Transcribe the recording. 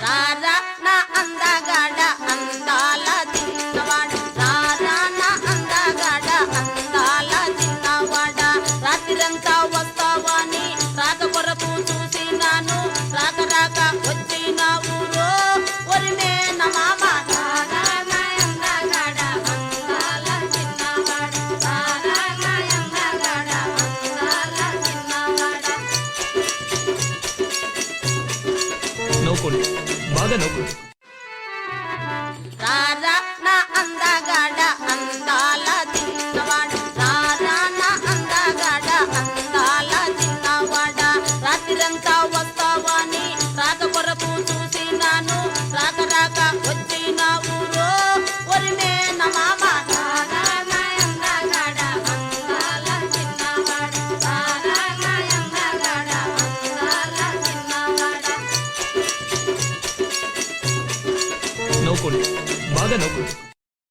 రారా నా అందగాడ అందాల చిన్నవాడ, రారా నా అందగాడ అందాల చిన్నవాడ. రాత్రిరంతా వస్తావని రాక కొరకు చూసినాను, రాక రాక వచ్చిన ఊరో ఒరిమే నా మామ. రారా నా అందగాడ అందాల చిన్నవాడ, రారా నా అందగాడ అందాల చిన్నవాడ. నవ్వుకోండి, బాగా నవ్వుకోండి. రారా నా అందగాడ అందాల చిన్నవాడ, రారా నా అందగాడ అందాల చిన్నవాడ. రాత్రిరంతా వస్తావని రాక కొరకు చూసినాను, రాక రాక వచ్చిన ఊరో ఒరిమే నా మామ. రారా నా అందగాడ అందాల చిన్నవాడ, రారా నా అందగాడ అందాల చిన్నవాడ. నవ్వుకోండి, బాగా నవ్వుకోండి.